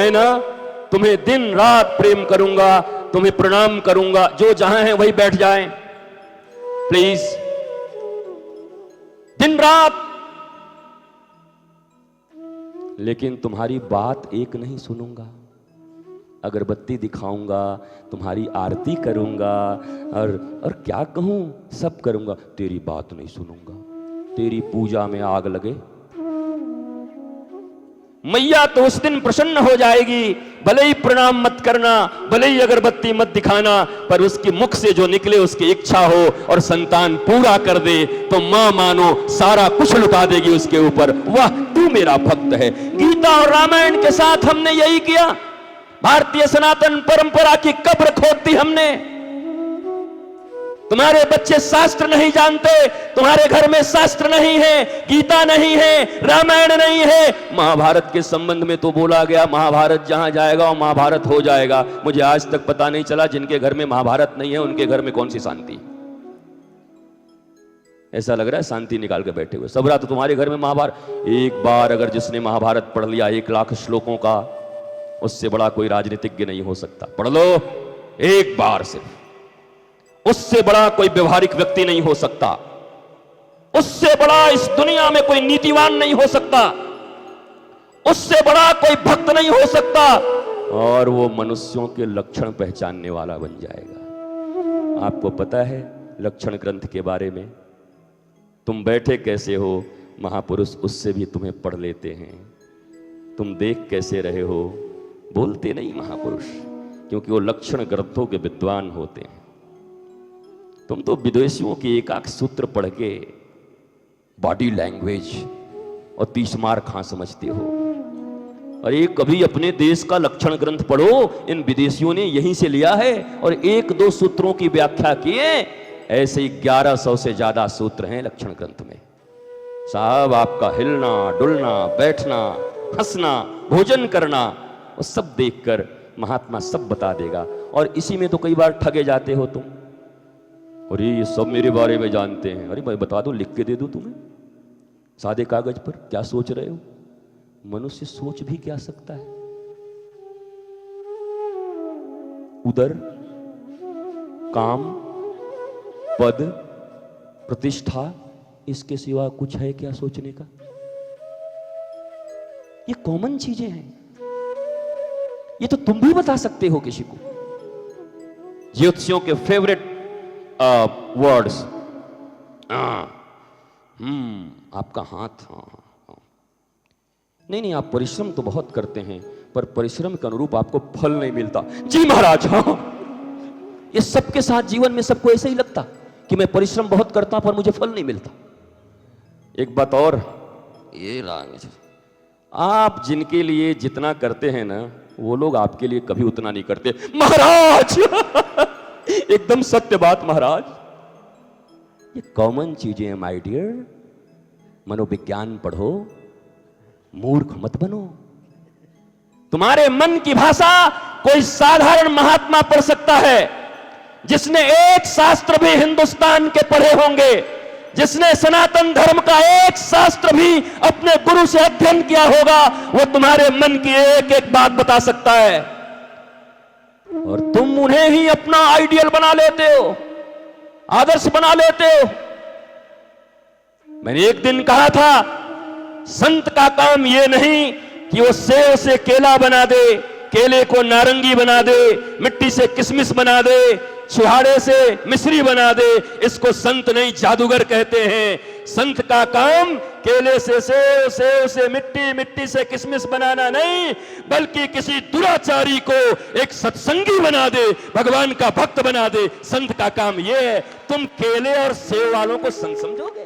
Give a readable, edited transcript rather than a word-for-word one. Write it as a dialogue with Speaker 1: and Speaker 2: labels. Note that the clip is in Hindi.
Speaker 1: मैं ना तुम्हें दिन रात प्रेम करूंगा, तुम्हें प्रणाम करूंगा, जो जहां है वही बैठ जाएं प्लीज, दिन रात। लेकिन तुम्हारी बात एक नहीं सुनूंगा, अगरबत्ती दिखाऊंगा, तुम्हारी आरती करूंगा, और क्या कहूं, सब करूंगा, तेरी बात नहीं सुनूंगा। तेरी पूजा में आग लगे, मैया तो उस दिन प्रसन्न हो जाएगी। भले ही प्रणाम मत करना, भले ही अगरबत्ती मत दिखाना, पर उसके मुख से जो निकले उसकी इच्छा हो और संतान पूरा कर दे, तो मां मानो सारा कुछ लुटा देगी उसके ऊपर। वाह, तू मेरा भक्त है। गीता और रामायण के साथ हमने यही किया। भारतीय सनातन परंपरा की कब्र खोद दी हमने। तुम्हारे बच्चे शास्त्र नहीं जानते, तुम्हारे घर में शास्त्र नहीं है, गीता नहीं है, रामायण नहीं है। महाभारत के संबंध में तो बोला गया महाभारत जहां जाएगा वो महाभारत हो जाएगा। मुझे आज तक पता नहीं चला जिनके घर में महाभारत नहीं है उनके घर में कौन सी शांति। ऐसा लग रहा है शांति निकाल के बैठे हुए। सब रात तो तुम्हारे घर में महाभारत। एक बार अगर जिसने महाभारत पढ़ लिया 1 लाख श्लोकों का, उससे बड़ा कोई राजनीतिज्ञ नहीं हो सकता। पढ़ लो एक बार सिर्फ, उससे बड़ा कोई व्यवहारिक व्यक्ति नहीं हो सकता, उससे बड़ा इस दुनिया में कोई नीतिवान नहीं हो सकता, उससे बड़ा कोई भक्त नहीं हो सकता, और वो मनुष्यों के लक्षण पहचानने वाला बन जाएगा। आपको पता है लक्षण ग्रंथ के बारे में? तुम बैठे कैसे हो, महापुरुष उससे भी तुम्हें पढ़ लेते हैं। तुम देख कैसे रहे हो, बोलते नहीं महापुरुष, क्योंकि वो लक्षण ग्रंथों के विद्वान होते हैं। तुम तो विदेशियों के एक सूत्र पढ़ के बॉडी लैंग्वेज और 30 मार खां समझते हो। अरे कभी अपने देश का लक्षण ग्रंथ पढ़ो, इन विदेशियों ने यहीं से लिया है और 1-2 सूत्रों की व्याख्या किए। ऐसे 1100 से ज्यादा सूत्र हैं लक्षण ग्रंथ में। साहब आपका हिलना डुलना, बैठना, हंसना, भोजन करना, वो सब देखकर महात्मा सब बता देगा। और इसी में तो कई बार ठगे जाते हो तुम। अरे ये सब मेरे बारे में जानते हैं। अरे मैं बता दूं, लिख के दे दूं तुम्हें सादे कागज पर, क्या सोच रहे हो? मनुष्य सोच भी क्या सकता है? उदर, काम, पद, प्रतिष्ठा, इसके सिवा कुछ है क्या सोचने का? ये कॉमन चीजें हैं, ये तो तुम भी बता सकते हो किसी को। ज्योतिषियों के फेवरेट वर्ड्स, आपका हाथ, नहीं, आप परिश्रम तो बहुत करते हैं, पर परिश्रम के अनुरूप आपको फल नहीं मिलता। जी महाराज, हाँ, ये सबके साथ जीवन में सबको ऐसे ही लगता कि मैं परिश्रम बहुत करता पर मुझे फल नहीं मिलता। एक बात और, ये आप जिनके लिए जितना करते हैं ना, वो लोग आपके लिए कभी उतना नहीं करते महाराज। एकदम सत्य बात महाराज। ये कॉमन चीजें हैं माय डियर। मनोविज्ञान पढ़ो, मूर्ख मत बनो। तुम्हारे मन की भाषा कोई साधारण महात्मा पढ़ सकता है, जिसने एक शास्त्र भी हिंदुस्तान के पढ़े होंगे, जिसने सनातन धर्म का एक शास्त्र भी अपने गुरु से अध्ययन किया होगा, वो तुम्हारे मन की एक एक बात बता सकता है। और तुम उन्हें ही अपना आइडियल बना लेते हो, आदर्श बना लेते हो। मैंने एक दिन कहा था, संत का काम यह नहीं कि वो सेव से केला बना दे, केले को नारंगी बना दे, मिट्टी से किशमिश बना दे, छुहाड़े से मिश्री बना दे। इसको संत नहीं जादूगर कहते हैं। संत का काम केले से सेव, सेव से मिट्टी, मिट्टी से किशमिश बनाना नहीं, बल्कि किसी दुराचारी को एक सत्संगी बना दे, भगवान का भक्त बना दे। संत का काम यह है। तुम केले और सेव वालों को संत समझोगे?